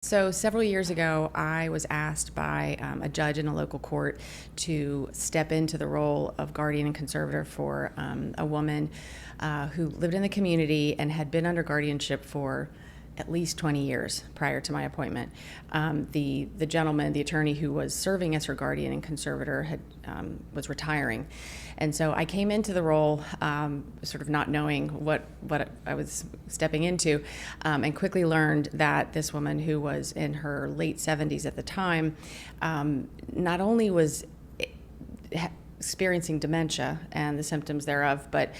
So several years ago, I was asked by a judge in a local court to step into the role of guardian and conservator for a woman who lived in the community and had been under guardianship for at least 20 years prior to my appointment. The gentleman, the attorney who was serving as her guardian and conservator, was retiring. And so I came into the role sort of not knowing what I was stepping into, and quickly learned that this woman, who was in her late 70s at the time, not only was experiencing dementia and the symptoms thereof, but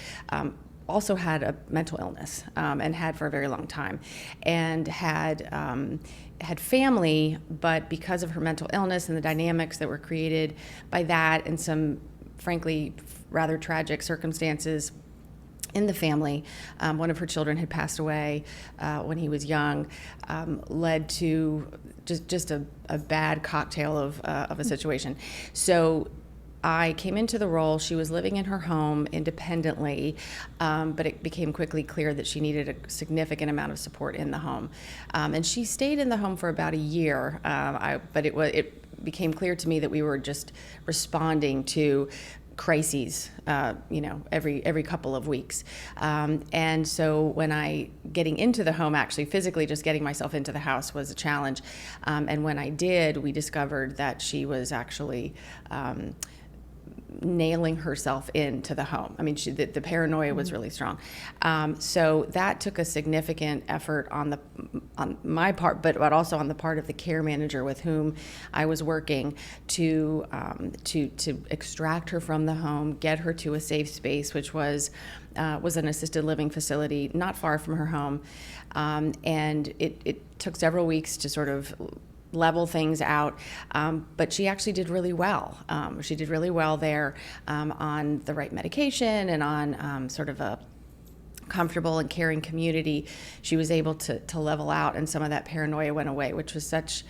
also had a mental illness, and had for a very long time, and had family, but because of her mental illness and the dynamics that were created by that and some frankly rather tragic circumstances in the family, one of her children had passed away when he was young, led to just a bad cocktail of a situation. So I came into the role. She was living in her home independently, but it became quickly clear that she needed a significant amount of support in the home. And she stayed in the home for about a year, but it became clear to me that we were just responding to crises, every couple of weeks. And so when getting into the home, actually physically just getting myself into the house was a challenge. And when I did, we discovered that she was actually nailing herself into the home. I mean, the paranoia was really strong. So that took a significant effort on my part, but also on the part of the care manager with whom I was working to extract her from the home, get her to a safe space, which was an assisted living facility not far from her home. And it took several weeks to sort of level things out, but she actually did really well. She did really well there on the right medication and on sort of a comfortable and caring community. She was able to level out, and some of that paranoia went away, which was such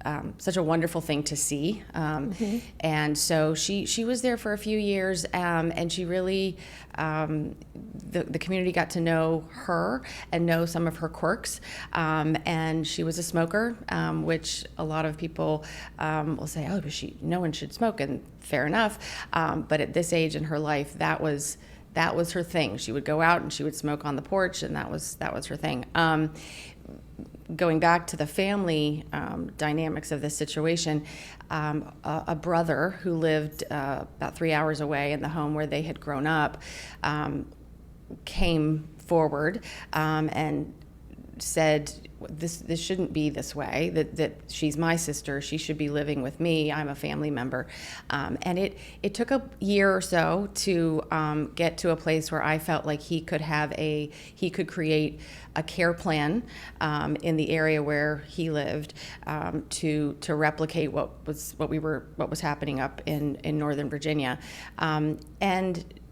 a wonderful thing to see. And so she was there for a few years, and she really, the community got to know her and know some of her quirks. And she was a smoker, which a lot of people will say, oh, but no one should smoke, and fair enough. But at this age in her life, that was her thing. She would go out and she would smoke on the porch, and that was her thing. Going back to the family dynamics of this situation, a brother who lived about 3 hours away in the home where they had grown up came forward and said, this shouldn't be this way, that she's my sister, she should be living with me, I'm a family member. And it took a year or so to get to a place where I felt like he could create a care plan in the area where he lived to replicate what was happening up in Northern Virginia.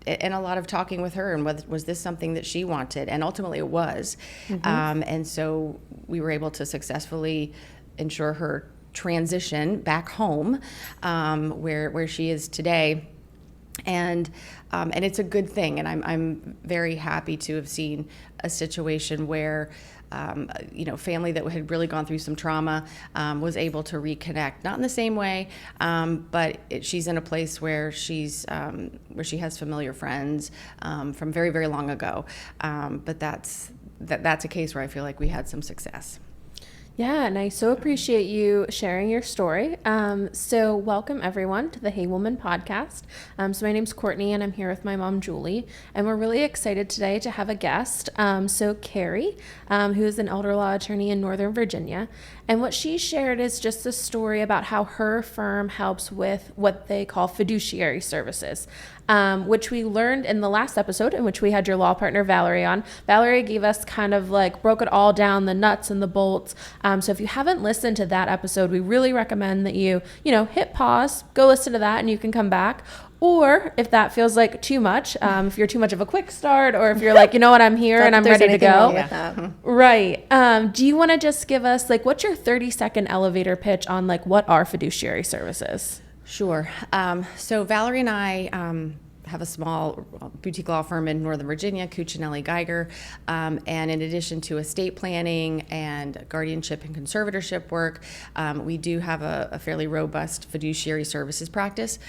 And a lot of talking with her, and was this something that she wanted? And ultimately it was. And so we were able to successfully ensure her transition back home, where she is today. And it's a good thing, and I'm very happy to have seen a situation where family that had really gone through some trauma was able to reconnect, not in the same way, but she's in a place where she has familiar friends from very, very long ago. But that's a case where I feel like we had some success. Yeah, and I so appreciate you sharing your story. So welcome everyone to the Hey Woman podcast. So my name's Cortney, and I'm here with my mom, Julie, and we're really excited today to have a guest. So Cary, who is an elder law attorney in Northern Virginia, and what she shared is just a story about how her firm helps with what they call fiduciary services, which we learned in the last episode, in which we had your law partner Valerie on. Valerie gave us kind of broke it all down, the nuts and the bolts. So if you haven't listened to that episode, we really recommend that you hit pause, go listen to that, and you can come back. Or if that feels like too much, if you're too much of a quick start, or if you're like, you know what, I'm here and I'm ready to go. Right. Do you want to just give us what's your 30-second elevator pitch on what are fiduciary services? Sure. So Valerie and I have a small boutique law firm in Northern Virginia, Cuccinelli Geiger, and in addition to estate planning and guardianship and conservatorship work, we do have a fairly robust fiduciary services practice,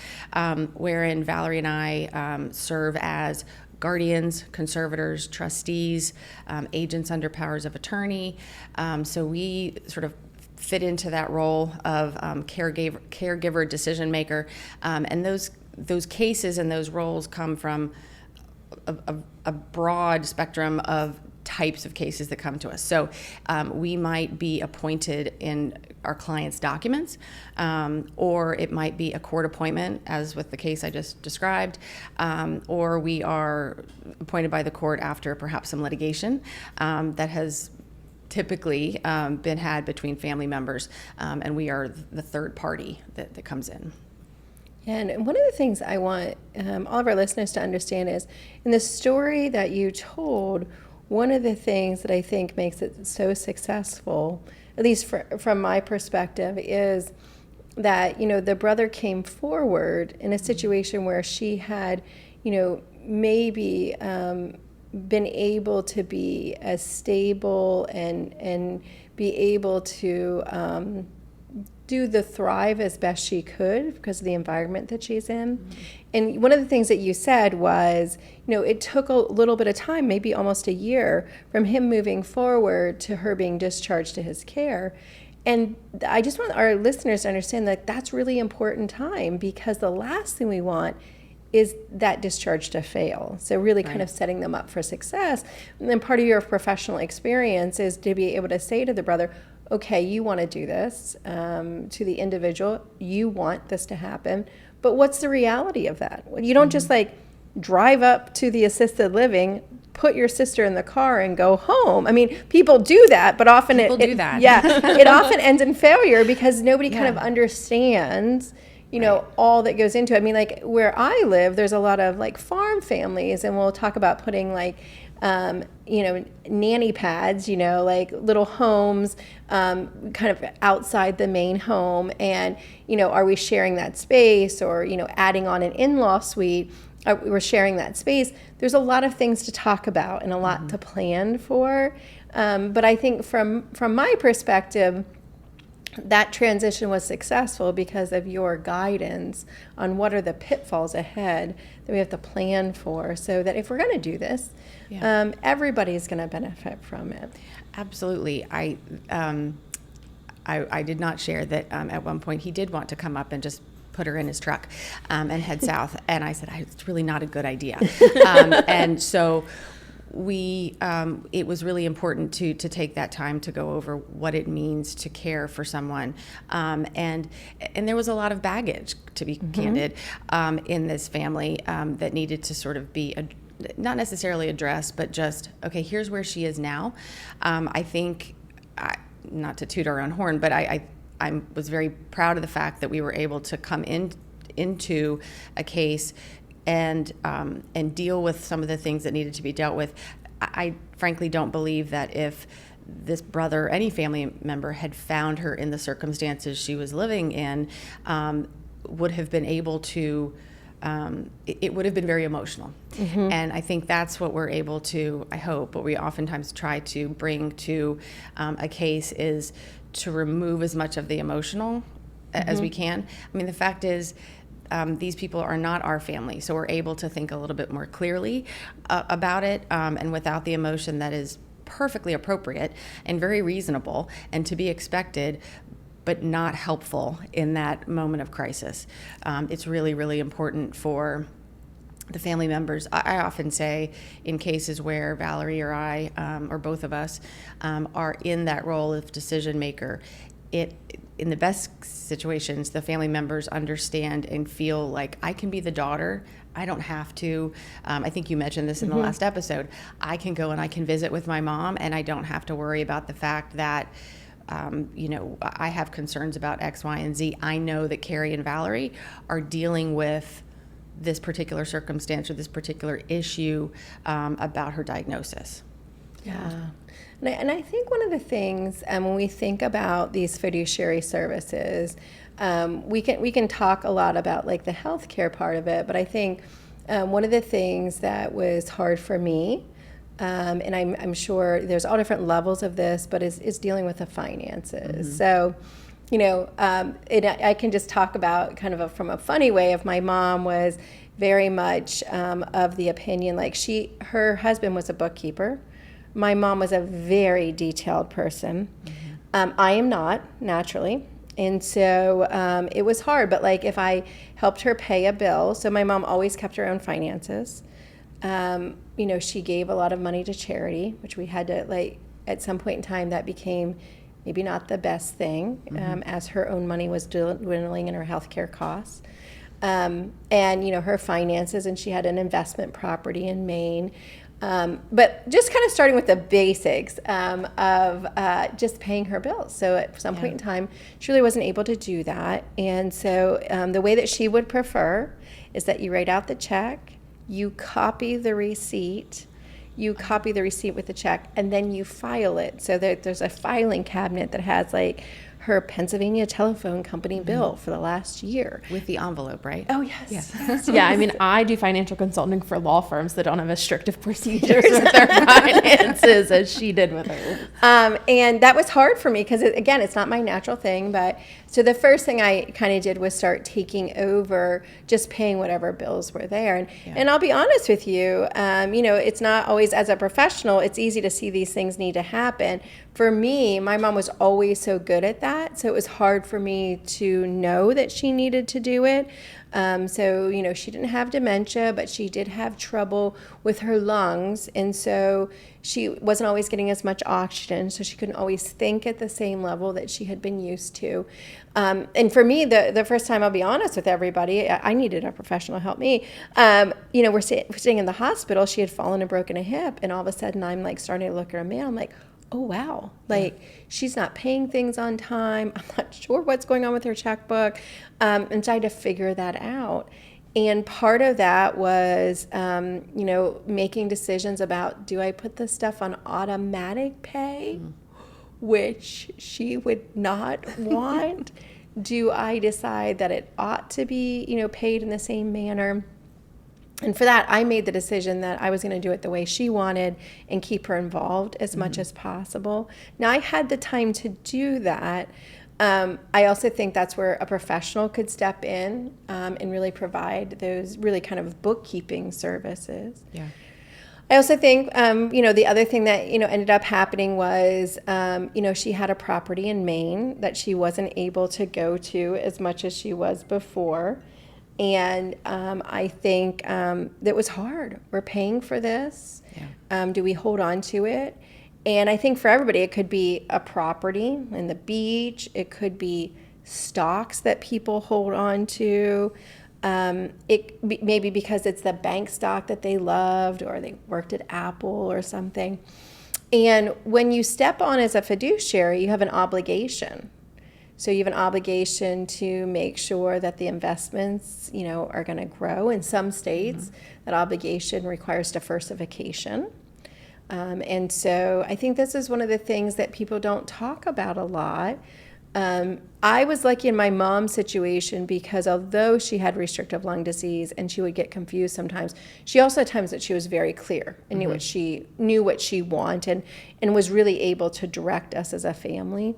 wherein Valerie and I serve as guardians, conservators, trustees, agents under powers of attorney. So we sort of fit into that role of caregiver decision maker, and those cases and those roles come from a broad spectrum of types of cases that come to us. So we might be appointed in our client's documents, or it might be a court appointment, as with the case I just described, or we are appointed by the court after perhaps some litigation that has typically been had between family members, and we are the third party that comes in. And one of the things I want all of our listeners to understand is, in the story that you told, one of the things that I think makes it so successful, at least from my perspective, is that, the brother came forward in a situation where she had, maybe been able to be as stable and be able to do the thrive as best she could because of the environment that she's in. Mm-hmm. And one of the things that you said was, it took a little bit of time, maybe almost a year, from him moving forward to her being discharged to his care. And I just want our listeners to understand that that's really important time, because the last thing we want is that discharge to fail. So really kind of setting them up for success. And then part of your professional experience is to be able to say to the brother, okay, you want to do this, to the individual, you want this to happen, but what's the reality of that? You don't just drive up to the assisted living, put your sister in the car and go home. I mean, people do that, but often people do that. Yeah, it often ends in failure because nobody kind of understands all that goes into it. I mean, where I live, there's a lot of farm families, and we'll talk about putting nanny pads, little homes, kind of outside the main home. And, are we sharing that space, or, adding on an in-law suite? We're sharing that space. There's a lot of things to talk about and a lot to plan for. But I think from my perspective, that transition was successful because of your guidance on what are the pitfalls ahead that we have to plan for, so that if we're going to do this, everybody's going to benefit from it. Absolutely. I did not share that at one point he did want to come up and just put her in his truck and head south. And I said, it's really not a good idea. And so it was really important to take that time to go over what it means to care for someone. And there was a lot of baggage, to be candid, in this family that needed to sort of be not necessarily addressed, but just, okay, here's where she is now. I think, not to toot our own horn, but I was very proud of the fact that we were able to come into a case and deal with some of the things that needed to be dealt with. I frankly don't believe that if this brother, any family member, had found her in the circumstances she was living in, would have been able to, it would have been very emotional. Mm-hmm. And I think that's what we're able to, I hope, what we oftentimes try to bring to a case is to remove as much of the emotional as we can. I mean, the fact is, these people are not our family, so we're able to think a little bit more clearly about it, and without the emotion that is perfectly appropriate and very reasonable and to be expected, but not helpful in that moment of crisis. It's really, really important for the family members. I often say in cases where Valerie or I, or both of us, are in that role of decision maker, in the best situations, the family members understand and feel like I can be the daughter. I don't have to. I think you mentioned this in the last episode. I can go and I can visit with my mom, and I don't have to worry about the fact that, I have concerns about X, Y, and Z. I know that Cary and Valerie are dealing with this particular circumstance or this particular issue about her diagnosis. Yeah. And I think one of the things when we think about these fiduciary services, we can talk a lot about the healthcare part of it, but I think one of the things that was hard for me, and I'm sure there's all different levels of this, but is dealing with the finances. So, I can just talk about kind of from a funny way of my mom was very much of the opinion, like her husband was a bookkeeper. My mom was a very detailed person. I am not, naturally. And so it was hard, but like if I helped her pay a bill, so my mom always kept her own finances. She gave a lot of money to charity, which we had to, at some point in time, that became maybe not the best thing, as her own money was dwindling in her healthcare costs. And her finances, and she had an investment property in Maine. But just kind of starting with the basics of just paying her bills. So at some point in time, she really wasn't able to do that. And so the way that she would prefer is that you write out the check, you copy the receipt, with the check, and then you file it. So there's a filing cabinet that has her Pennsylvania Telephone Company bill for the last year. With the envelope, right? Oh, yes. Yeah, I mean, I do financial consulting for law firms that don't have as strict of procedures with their finances as she did with hers. And that was hard for me because, again, it's not my natural thing. But so the first thing I kind of did was start taking over just paying whatever bills were there. And I'll be honest with you, it's not always, as a professional, it's easy to see these things need to happen. For me, my mom was always so good at that, so it was hard for me to know that she needed to do it. She didn't have dementia, but she did have trouble with her lungs, and so she wasn't always getting as much oxygen, so she couldn't always think at the same level that she had been used to. And for me, the first time, I'll be honest with everybody, I needed a professional to help me. We're sitting in the hospital. She had fallen and broken a hip, and all of a sudden, I'm starting to look at her mail. I'm like, oh, wow, she's not paying things on time. I'm not sure what's going on with her checkbook. And so I had to figure that out. And part of that was, making decisions about, do I put this stuff on automatic pay, which she would not want? Do I decide that it ought to be, paid in the same manner? And for that, I made the decision that I was going to do it the way she wanted and keep her involved as much as possible. Now, I had the time to do that. I also think that's where a professional could step in and really provide those really kind of bookkeeping services. Yeah. I also think, the other thing that, ended up happening was, she had a property in Maine that she wasn't able to go to as much as she was before. And I think that was hard. We're paying for this. Yeah. Do we hold on to it? And I think for everybody, it could be a property in the beach. It could be stocks that people hold on to. Maybe because it's the bank stock that they loved, or they worked at Apple or something. And when you step on as a fiduciary, you have an obligation. So you have an obligation to make sure that the investments, are going to grow. In some states, that obligation requires diversification. And so I think this is one of the things that people don't talk about a lot. I was lucky in my mom's situation because although she had restrictive lung disease and she would get confused sometimes, she also had times that she was very clear and knew what she wanted and was really able to direct us as a family.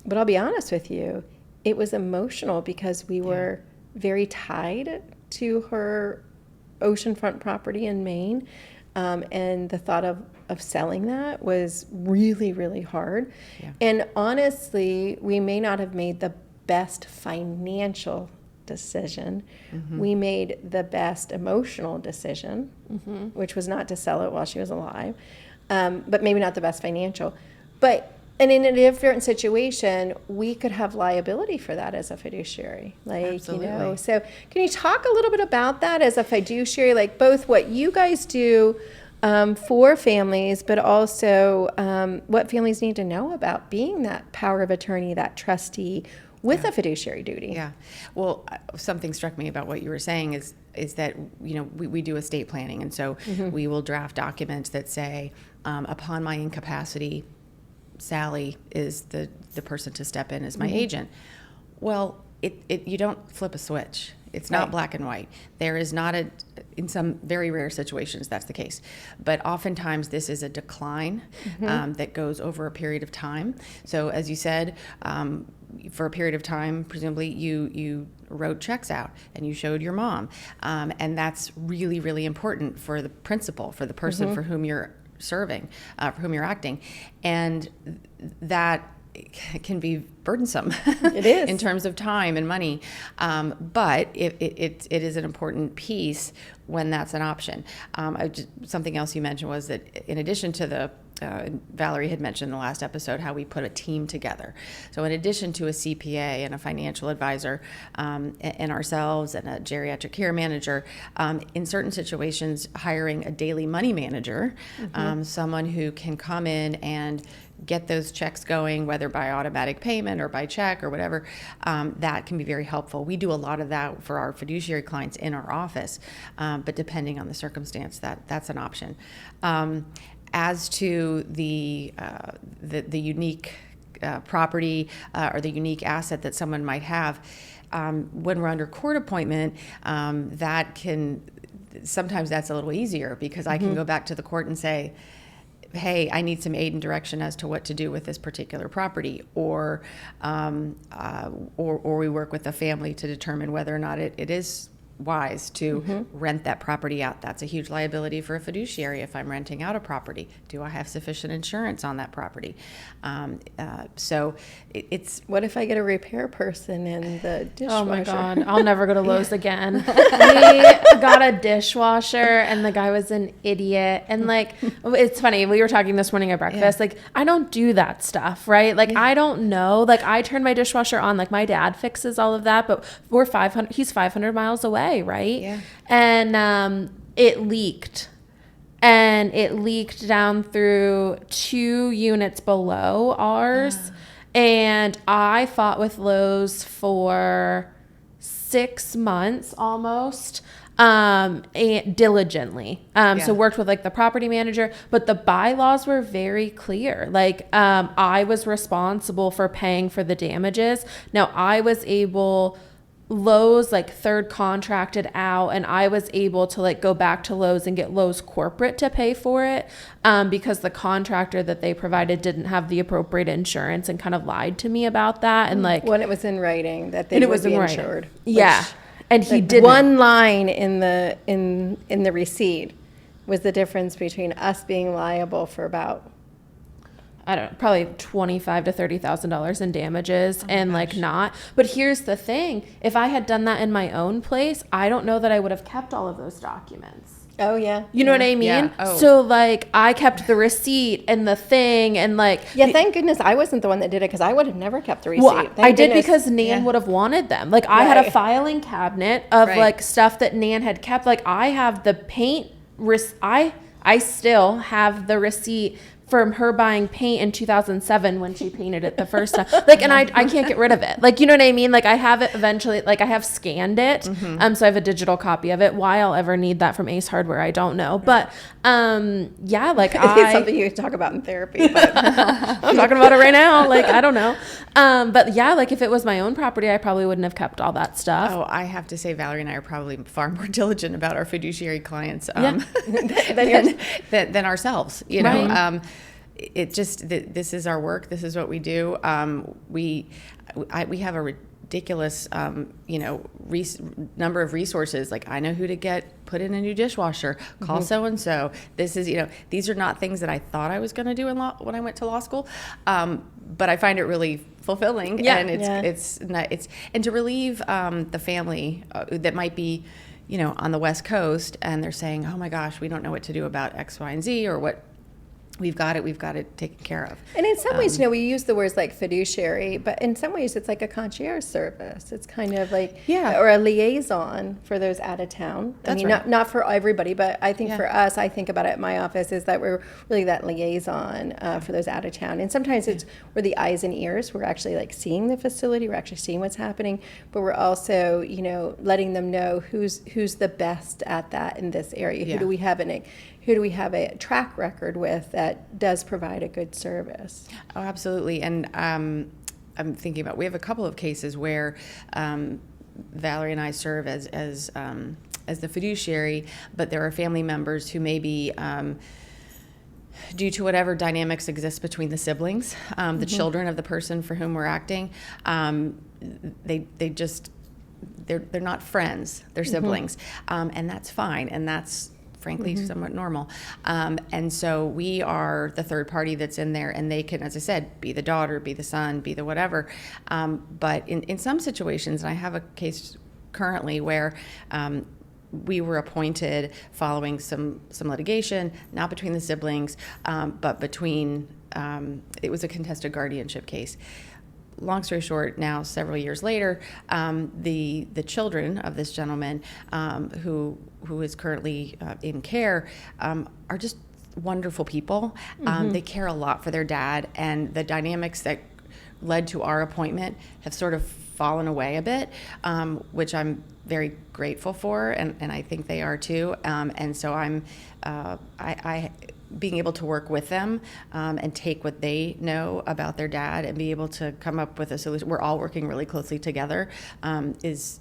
But I'll be honest with you, it was emotional because we were very tied to her oceanfront property in Maine. And the thought of selling that was really, really hard. Yeah. And honestly, we may not have made the best financial decision. We made the best emotional decision, which was not to sell it while she was alive, but maybe not the best financial. And in a different situation, we could have liability for that as a fiduciary. Absolutely. So can you talk a little bit about that as a fiduciary, both what you guys do for families, but also what families need to know about being that power of attorney, that trustee with a fiduciary duty? Yeah. Well, something struck me about what you were saying is that, we do estate planning. And so we will draft documents that say, upon my incapacity, Sally is the person to step in as my agent. Well, you don't flip a switch. It's not black and white. There is not in some very rare situations, that's the case. But oftentimes this is a decline that goes over a period of time. So as you said, for a period of time, presumably you wrote checks out and you showed your mom. And that's really, really important for the principal, for the person for whom you're serving, for whom you're acting. And that can be burdensome. It is. In terms of time and money. But it is an important piece when that's an option. Something else you mentioned was that in addition to the Valerie had mentioned in the last episode how we put a team together. So in addition to a CPA and a financial advisor and ourselves and a geriatric care manager, in certain situations, hiring a daily money manager, someone who can come in and get those checks going, whether by automatic payment or by check or whatever, that can be very helpful. We do a lot of that for our fiduciary clients in our office, but depending on the circumstance, that's an option. As to the unique property or the unique asset that someone might have, when we're under court appointment, sometimes that's a little easier because I can go back to the court and say, hey, I need some aid and direction as to what to do with this particular property, or we work with the family to determine whether or not it is wise to rent that property out. That's a huge liability for a fiduciary if I'm renting out a property. Do I have sufficient insurance on that property? So it's... What if I get a repair person in the dishwasher? Oh my God, I'll never go to Lowe's again. We got a dishwasher and the guy was an idiot. And like, it's funny, we were talking this morning at breakfast, like I don't do that stuff, right? Like I don't know, like I turn my dishwasher on, like my dad fixes all of that, but he's 500 miles away, right? Yeah. And it leaked. And it leaked down through 2 units below ours. And I fought with Lowe's for 6 months almost, and diligently. So worked with like the property manager, but the bylaws were very clear. Like I was responsible for paying for the damages. Now I was able... Lowe's like third contracted out, and I was able to like go back to Lowe's and get Lowe's corporate to pay for it because the contractor that they provided didn't have the appropriate insurance and kind of lied to me about that. And like when it was in writing that they would be insured. Yeah. And he did one line in the receipt was the difference between us being liable for about, I don't know, probably $25,000 to $30,000 in damages and like not. But here's the thing. If I had done that in my own place, I don't know that I would have kept all of those documents. Oh, yeah. You know what I mean? Yeah. Oh. So like I kept the receipt and the thing and like. Yeah, thank goodness I wasn't the one that did it because I would have never kept the receipt. Well, Thank I did goodness. because Nan would have wanted them. Like I had a filing cabinet of like stuff that Nan had kept. Like I have the paint. I still have the receipt from her buying paint in 2007 when she painted it the first time. Like, and I can't get rid of it. Like, you know what I mean? Like I have it eventually, like I have scanned it. So I have a digital copy of it. Why I'll ever need that from Ace Hardware, I don't know. But yeah, like it's something you talk about in therapy. But I'm talking about it right now. Like, I don't know. But yeah, like if it was my own property, I probably wouldn't have kept all that stuff. Oh, I have to say, Valerie and I are probably far more diligent about our fiduciary clients than ourselves, you know. Right. It just, this is our work. This is what we do. We have a ridiculous, number of resources. Like I know who to put in a new dishwasher, call so-and-so. This is, these are not things that I thought I was going to do when I went to law school. But I find it really fulfilling. Yeah. And it's and to relieve the family that might be, on the West Coast and they're saying, oh my gosh, we don't know what to do about X, Y, and Z, or what. We've got it taken care of. And in some ways, we use the words like fiduciary, but in some ways it's like a concierge service. It's kind of like, or a liaison for those out of town. That's not for everybody, but I think for us, I think about it at my office is that we're really that liaison for those out of town. And sometimes we're the eyes and ears. We're actually like seeing the facility. We're actually seeing what's happening, but we're also, letting them know who's the best at that in this area. Who do we have a track record with that does provide a good service? Oh, absolutely. And I'm thinking about, we have a couple of cases where Valerie and I serve as as the fiduciary, but there are family members who may be, due to whatever dynamics exist between the siblings, the children of the person for whom we're acting, they're not friends, they're siblings, and that's fine, and that's frankly somewhat normal. And so we are the third party that's in there, and they can, as I said, be the daughter, be the son, be the whatever. But in some situations, and I have a case currently where we were appointed following some litigation, not between the siblings, but between, it was a contested guardianship case. Long story short, now several years later, the children of this gentleman who is currently in care are just wonderful people. They care a lot for their dad, and the dynamics that led to our appointment have sort of fallen away a bit, which I'm very grateful for, and I think they are too. And so I being able to work with them and take what they know about their dad and be able to come up with a solution. We're all working really closely together, is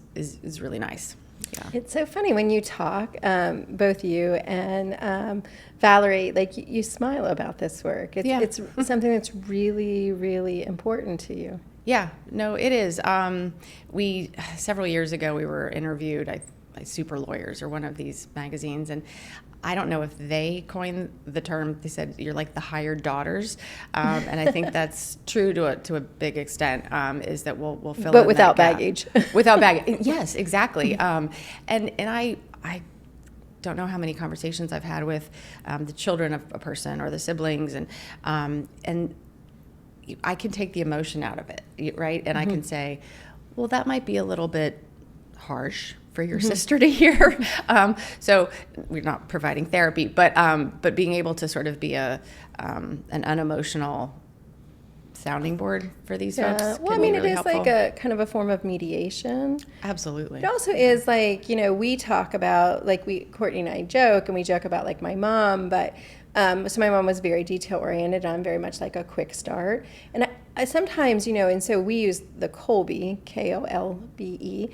really nice. Yeah. It's so funny when you talk, both you and Valerie, like you smile about this work. It's something that's really, really important to you. Yeah, no, it is. Several years ago, we were interviewed by Super Lawyers or one of these magazines, and I don't know if they coined the term. They said you're like the hired daughters, and I think that's true to a big extent. Is that we'll fill but in without that gap. baggage. Without baggage, yes, exactly. And I don't know how many conversations I've had with the children of a person or the siblings, and I can take the emotion out of it, right? And I can say, well, that might be a little bit harsh for your sister to hear. So we're not providing therapy, but being able to sort of be an unemotional sounding board for these folks. Well, I mean, it is like a kind of a form of mediation. Absolutely. It also is like, we talk about, like Courtney and I joke, and we joke about like my mom, but so my mom was very detail oriented. I'm very much like a quick start. And I sometimes, and so we use the Kolbe, Kolbe,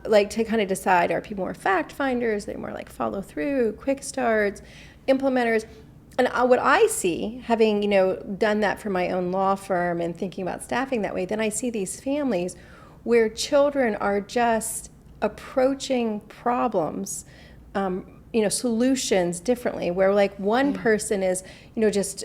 like to kind of decide, are people more fact finders? They're more like follow through, quick starts, implementers. And what I see, having, done that for my own law firm and thinking about staffing that way, then I see these families where children are just approaching problems, solutions differently, where like one person is, just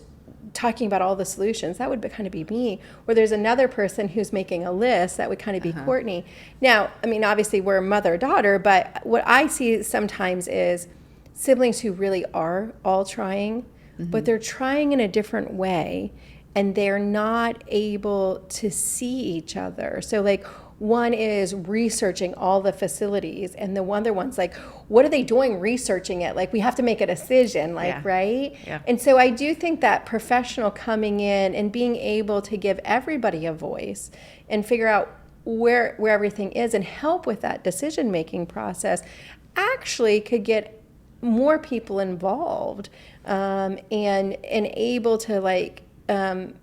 talking about all the solutions. That would kind of be me. Where there's another person who's making a list. That would kind of be Courtney. Now, I mean, obviously we're mother-daughter, but what I see sometimes is siblings who really are all trying, but they're trying in a different way, and they're not able to see each other. So like, one is researching all the facilities, and the other one's like, what are they doing researching it? Like, we have to make a decision, right? Yeah. And so I do think that professional coming in and being able to give everybody a voice and figure out where everything is and help with that decision-making process actually could get more people involved, and able to like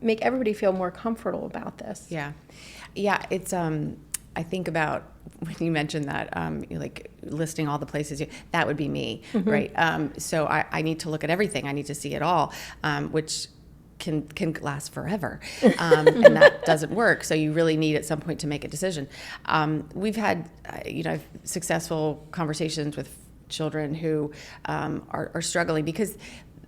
make everybody feel more comfortable about this. Yeah, it's I think about when you mentioned that, like listing all the places, that would be me, right? So I need to look at everything. I need to see it all, which can last forever, and that doesn't work. So you really need at some point to make a decision. We've had, successful conversations with children who are struggling because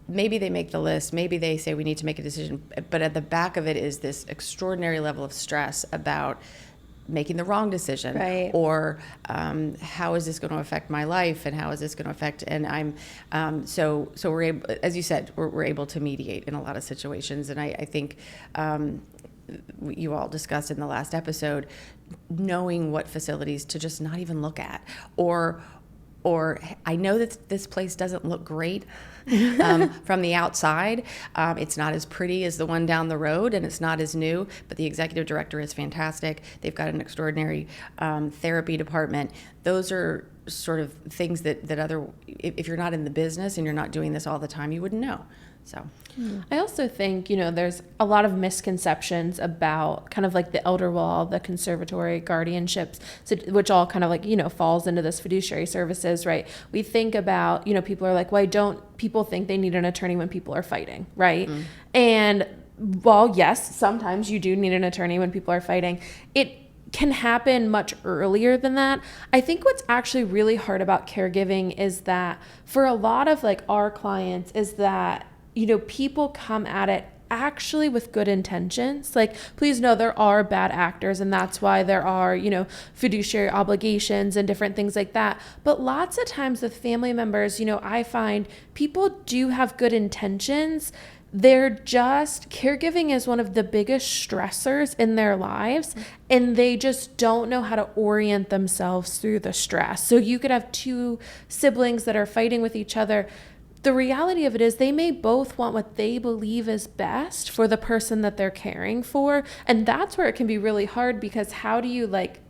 maybe they make the list, maybe they say we need to make a decision, but at the back of it is this extraordinary level of stress about making the wrong decision, right, or how is this going to affect my life, and how is this going to affect, and I'm so we're able, as you said, we're able to mediate in a lot of situations, and I think you all discussed in the last episode knowing what facilities to just not even look at, or I know that this place doesn't look great from the outside. It's not as pretty as the one down the road, and it's not as new, but the executive director is fantastic. They've got an extraordinary therapy department. Those are sort of things that if you're not in the business and you're not doing this all the time, you wouldn't know. So. I also think, there's a lot of misconceptions about kind of like the elder law, the conservatory, guardianships, so, which all kind of like, falls into this fiduciary services, right? We think about, people are like, why don't people think they need an attorney when people are fighting, right? And while yes, sometimes you do need an attorney when people are fighting, it can happen much earlier than that. I think what's actually really hard about caregiving is that for a lot of like our clients is that people come at it actually with good intentions. Like, please know there are bad actors, and that's why there are, fiduciary obligations and different things like that. But lots of times with family members, I find people do have good intentions. They're just, caregiving is one of the biggest stressors in their lives, and they just don't know how to orient themselves through the stress. So you could have two siblings that are fighting with each other. The reality of it is they may both want what they believe is best for the person that they're caring for. And that's where it can be really hard, because how do you like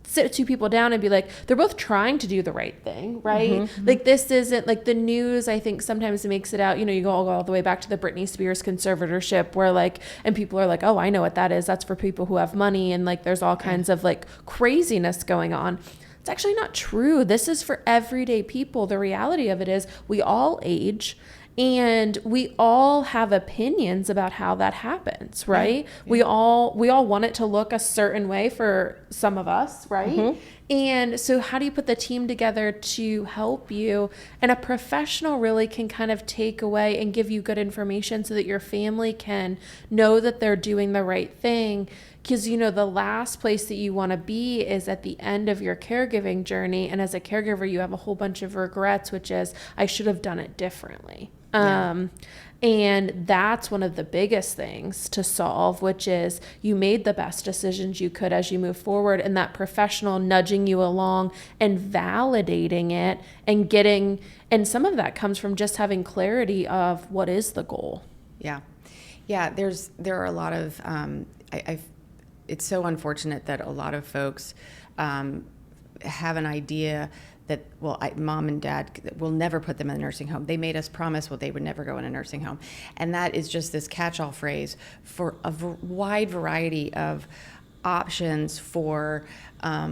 sit two people down and be like, they're both trying to do the right thing, right? Like, this isn't like the news. I think sometimes it makes it out, you go all the way back to the Britney Spears conservatorship, where like, and people are like, oh, I know what that is. That's for people who have money. And like, there's all kinds of like craziness going on. It's actually not true. This is for everyday people. The reality of it is we all age, and we all have opinions about how that happens, right? Yeah. We all want it to look a certain way for some of us, right? And so how do you put the team together to help you? And a professional really can kind of take away and give you good information so that your family can know that they're doing the right thing. Because, the last place that you want to be is at the end of your caregiving journey. And as a caregiver, you have a whole bunch of regrets, which is, I should have done it differently. Yeah. And that's one of the biggest things to solve, which is you made the best decisions you could as you move forward, and that professional nudging you along and validating it and some of that comes from just having clarity of what is the goal. Yeah. Yeah. There are a lot of, it's so unfortunate that a lot of folks have an idea that, mom and dad will never put them in a nursing home. They made us promise they would never go in a nursing home. And that is just this catch-all phrase for a wide variety of options for, I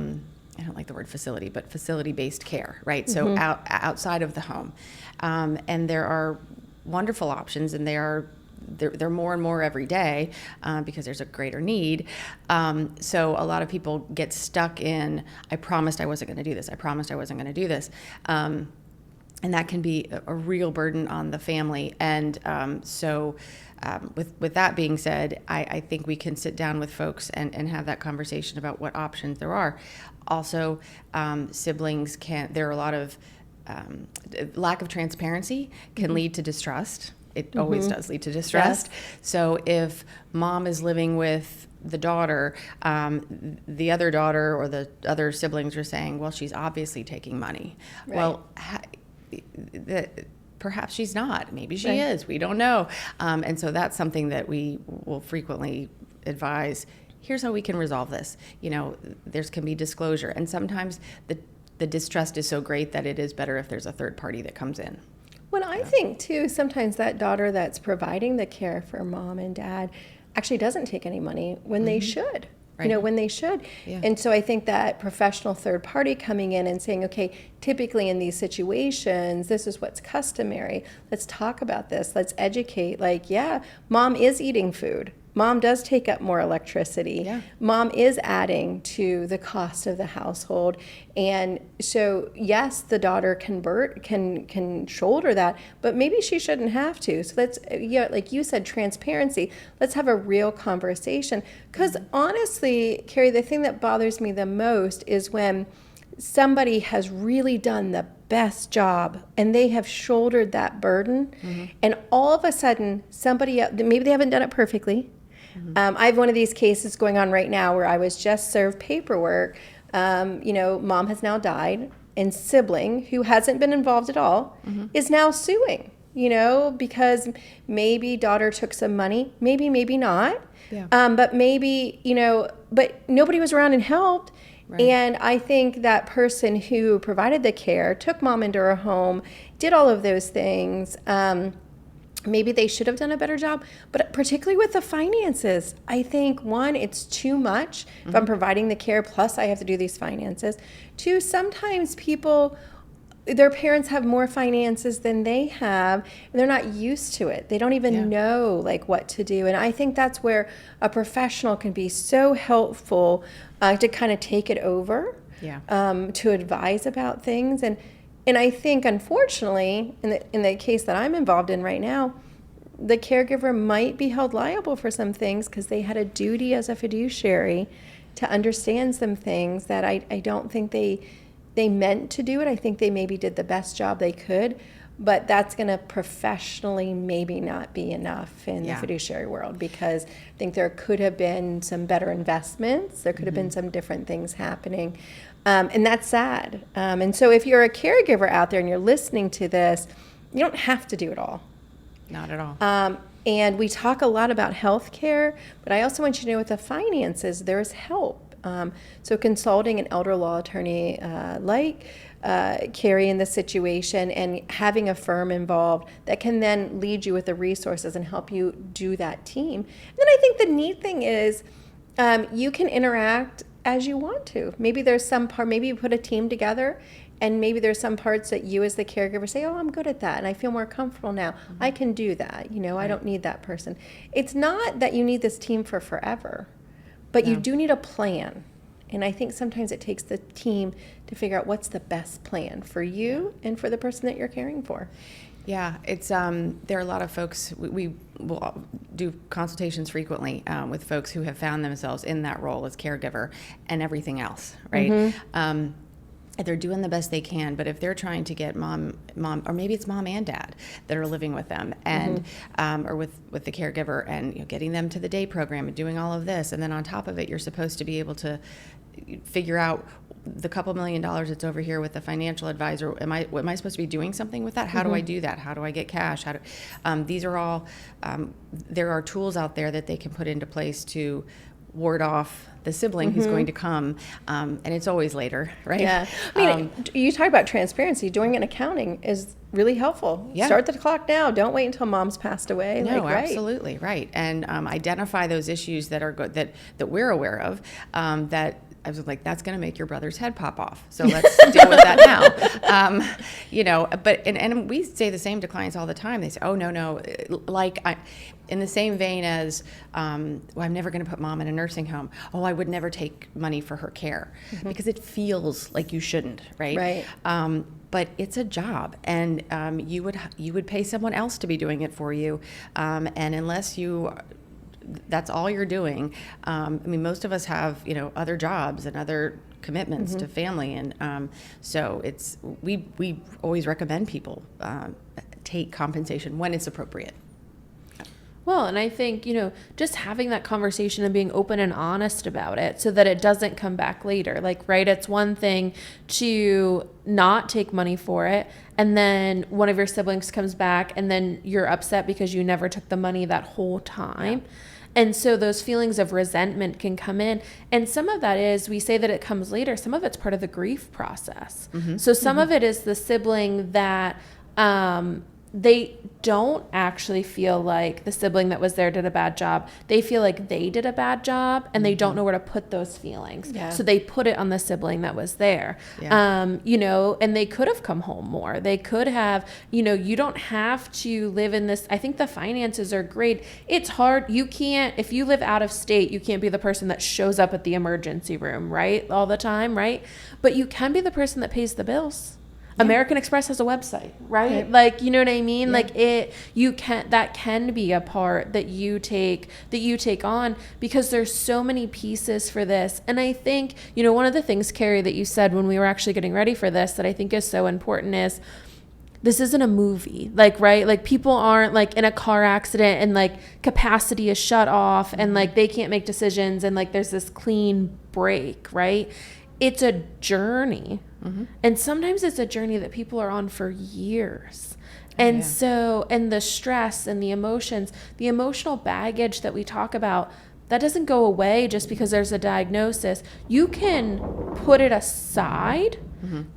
don't like the word facility, but facility-based care, right? So outside of the home. And there are wonderful options, and they're more and more every day because there's a greater need. So a lot of people get stuck in, I promised I wasn't going to do this. I promised I wasn't going to do this. And that can be a real burden on the family. And so with that being said, I think we can sit down with folks and have that conversation about what options there are. Also, siblings there are a lot of lack of transparency can lead to distrust. It always does lead to distrust. Yes. So if mom is living with the daughter, the other daughter or the other siblings are saying, well, she's obviously taking money. Right. Well, perhaps she's not. Maybe she is. We don't know. And so that's something that we will frequently advise. Here's how we can resolve this. There can be disclosure. And sometimes the distrust is so great that it is better if there's a third party that comes in. Well, I think, too, sometimes that daughter that's providing the care for mom and dad actually doesn't take any money when they should. Right. When they should. Yeah. And so I think that professional third party coming in and saying, okay, typically in these situations, this is what's customary. Let's talk about this. Let's educate. Like, yeah, mom is eating food. Mom does take up more electricity. Yeah. Mom is adding to the cost of the household. And so, yes, the daughter can shoulder that, but maybe she shouldn't have to. So that's, like you said, transparency. Let's have a real conversation. Because honestly, Cary, the thing that bothers me the most is when somebody has really done the best job and they have shouldered that burden, and all of a sudden somebody else, maybe they haven't done it perfectly. I have one of these cases going on right now where I was just served paperwork. Mom has now died, and sibling who hasn't been involved at all is now suing, because maybe daughter took some money, maybe not. Yeah. But maybe, but nobody was around and helped. Right. And I think that person who provided the care, took mom into her home, did all of those things, maybe they should have done a better job, but particularly with the finances, I think, one, it's too much. If I'm providing the care, plus I have to do these finances. Two, sometimes their parents have more finances than they have, and they're not used to it. They don't even know like what to do. And I think that's where a professional can be so helpful to kind of take it over, to advise about things. And I think, unfortunately, in the case that I'm involved in right now, the caregiver might be held liable for some things because they had a duty as a fiduciary to understand some things that I don't think they meant to do it. I think they maybe did the best job they could, but that's going to professionally maybe not be enough in the fiduciary world, because I think there could have been some better investments. There could have been some different things happening. And that's sad. And so if you're a caregiver out there and you're listening to this, you don't have to do it all. Not at all. And we talk a lot about health care, but I also want you to know with the finances, there's help. So consulting an elder law attorney like Cary in this situation, and having a firm involved that can then lead you with the resources and help you do that team. And then I think the neat thing is you can interact as you want to. Maybe there's some part, maybe you put a team together, and maybe there's some parts that you as the caregiver say, oh, I'm good at that and I feel more comfortable now. I can do that. I don't need that person. It's not that you need this team for forever, but you do need a plan. And I think sometimes it takes the team to figure out what's the best plan for you and for the person that you're caring for. Yeah, it's there are a lot of folks, we will do consultations frequently with folks who have found themselves in that role as caregiver and everything else, right? They're doing the best they can, but if they're trying to get mom, or maybe it's mom and dad that are living with them, and or with the caregiver, and getting them to the day program and doing all of this, and then on top of it, you're supposed to be able to figure out the couple $1 million that's over here with the financial advisor. Am I supposed to be doing something with that? How do I do that? How do I get cash? These are all there are tools out there that they can put into place to ward off the sibling who's going to come, and it's always later, right? Yeah. I mean, you talk about transparency. Doing an accounting is really helpful. Yeah. Start the clock now. Don't wait until mom's passed away. No, absolutely, right. And identify those issues that are good, that we're aware of, that I was like, that's going to make your brother's head pop off. So let's deal with that now. But and we say the same to clients all the time. They say, oh, no. In the same vein as, I'm never going to put mom in a nursing home. Oh, I would never take money for her care, because it feels like you shouldn't, right? Right. But it's a job, and you would pay someone else to be doing it for you, and unless that's all you're doing. Most of us have, other jobs and other commitments to family. And so we always recommend people take compensation when it's appropriate. Well, and I think, just having that conversation and being open and honest about it so that it doesn't come back later. Right, it's one thing to not take money for it, and then one of your siblings comes back and then you're upset because you never took the money that whole time. Yeah. And so those feelings of resentment can come in. And some of that is, we say that it comes later. Some of it's part of the grief process. So some of it is the sibling that they don't actually feel like the sibling that was there did a bad job. They feel like they did a bad job, and they don't know where to put those feelings. Yeah. So they put it on the sibling that was there. Yeah. And they could have come home more. They could have, you don't have to live in this. I think the finances are great. It's hard. You can't, if you live out of state, you can't be the person that shows up at the emergency room, right? All the time, right? But you can be the person that pays the bills. Yeah. American Express has a website, right? You know what I mean? Yeah. That can be a part that you take on, because there's so many pieces for this. And I think, one of the things, Cary, that you said when we were actually getting ready for this that I think is so important is, this isn't a movie, right? People aren't in a car accident and capacity is shut off and they can't make decisions and there's this clean break, right? It's a journey. And sometimes it's a journey that people are on for years. And so, and the stress and the emotions, the emotional baggage that we talk about, that doesn't go away just because there's a diagnosis. You can put it aside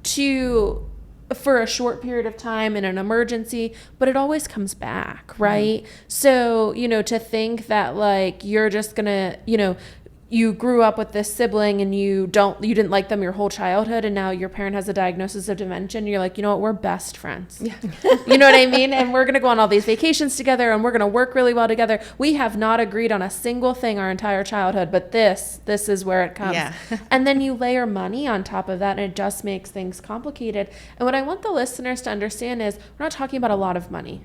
to for a short period of time in an emergency, but it always comes back, right? So, to think that like you're just gonna, you grew up with this sibling and you didn't like them your whole childhood, and now your parent has a diagnosis of dementia, and you're like, you know what, we're best friends. Yeah. You know what I mean? And we're gonna go on all these vacations together, and we're gonna work really well together. We have not agreed on a single thing our entire childhood, but this is where it comes. Yeah. And then you layer money on top of that, and it just makes things complicated. And what I want the listeners to understand is we're not talking about a lot of money.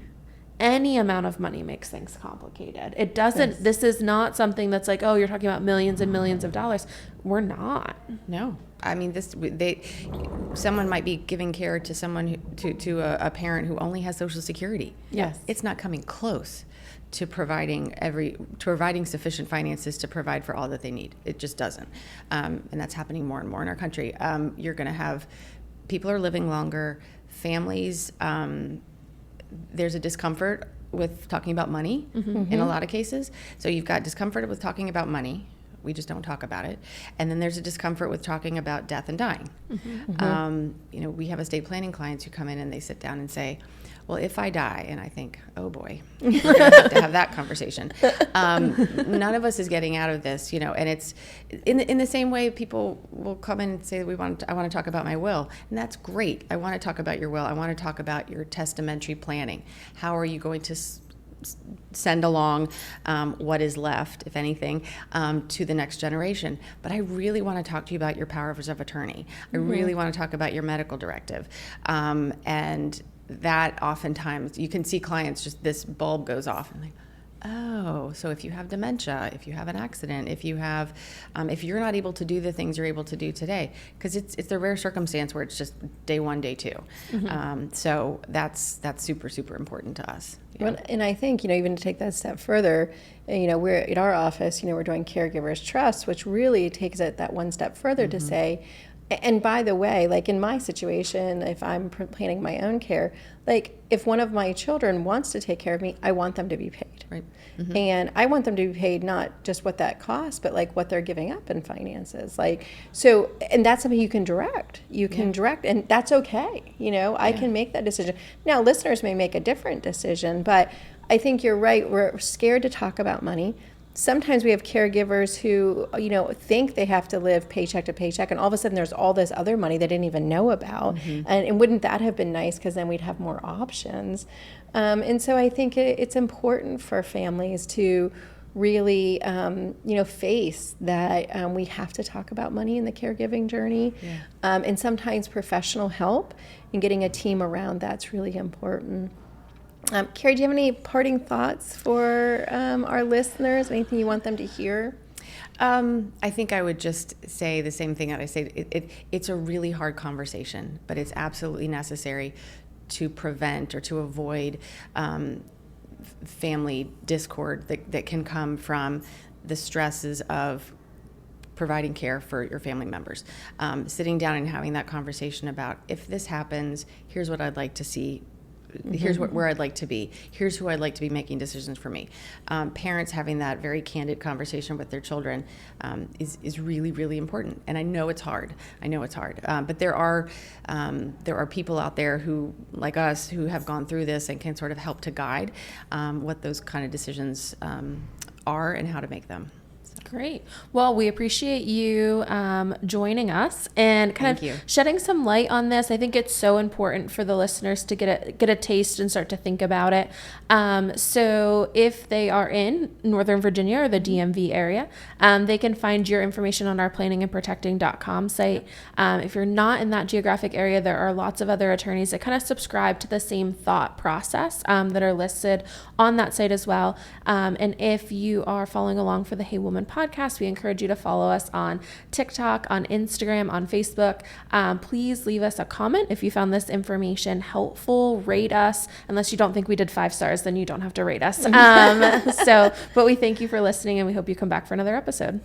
Any amount of money makes things complicated. It doesn't, yes. This is not something that's like, oh, you're talking about millions and millions of dollars. We're not. No. I mean, someone might be giving care to someone to a parent who only has Social Security. Yes. It's not coming close to providing sufficient finances to provide for all that they need. It just doesn't. And that's happening more and more in our country. You're going to have, people are living longer, families, there's a discomfort with talking about money in a lot of cases. So you've got discomfort with talking about money. We just don't talk about it. And then there's a discomfort with talking about death and dying. We have estate planning clients who come in and they sit down and say, well, if I die, and I think, oh boy, we're going to have that conversation. None of us is getting out of this, and it's in the same way people will come in and say, I want to talk about my will. And that's great. I want to talk about your will. I want to talk about your testamentary planning. How are you going to send along what is left, if anything, to the next generation? But I really want to talk to you about your powers of attorney. I really want to talk about your medical directive. And that oftentimes you can see clients, just this bulb goes off and like, oh, so if you have dementia, if you have an accident, if you have, if you're not able to do the things you're able to do today, because it's the rare circumstance where it's just day one, day two. So that's super, super important to us. Well, and I think, even to take that step further, we're at our office, we're doing Caregivers Trust, which really takes it that one step further to say, and by the way, like in my situation, if I'm planning my own care, like if one of my children wants to take care of me, I want them to be paid. Right. And I want them to be paid not just what that costs, but like what they're giving up in finances. Like, so, and that's something you can direct. You can direct, and that's okay. I can make that decision. Now, listeners may make a different decision, but I think you're right. We're scared to talk about money. Sometimes we have caregivers who, think they have to live paycheck to paycheck, and all of a sudden there's all this other money they didn't even know about. And wouldn't that have been nice, because then we'd have more options. And so I think it's important for families to really, face that we have to talk about money in the caregiving journey. And sometimes professional help and getting a team around that's really important. Cary, do you have any parting thoughts for our listeners? Anything you want them to hear? I think I would just say the same thing that I say. It's a really hard conversation, but it's absolutely necessary to prevent or to avoid family discord that can come from the stresses of providing care for your family members. Sitting down and having that conversation about, if this happens, here's what I'd like to see. Here's where I'd like to be. Here's who I'd like to be making decisions for me. Parents having that very candid conversation with their children is really, really important. And I know it's hard. But there are people out there who, like us, who have gone through this and can sort of help to guide what those kind of decisions are and how to make them. Great. Well, we appreciate you joining us and kind of shedding some light on this. I think it's so important for the listeners to get a taste and start to think about it. So if they are in Northern Virginia or the DMV area, they can find your information on our planningandprotecting.com site. If you're not in that geographic area, there are lots of other attorneys that kind of subscribe to the same thought process that are listed on that site as well. And if you are following along for the Hey Woman podcast, we encourage you to follow us on TikTok, on Instagram, on Facebook. Please leave us a comment if you found this information helpful. Rate us. Unless you don't think we did 5 stars, then you don't have to rate us. But we thank you for listening, and we hope you come back for another episode.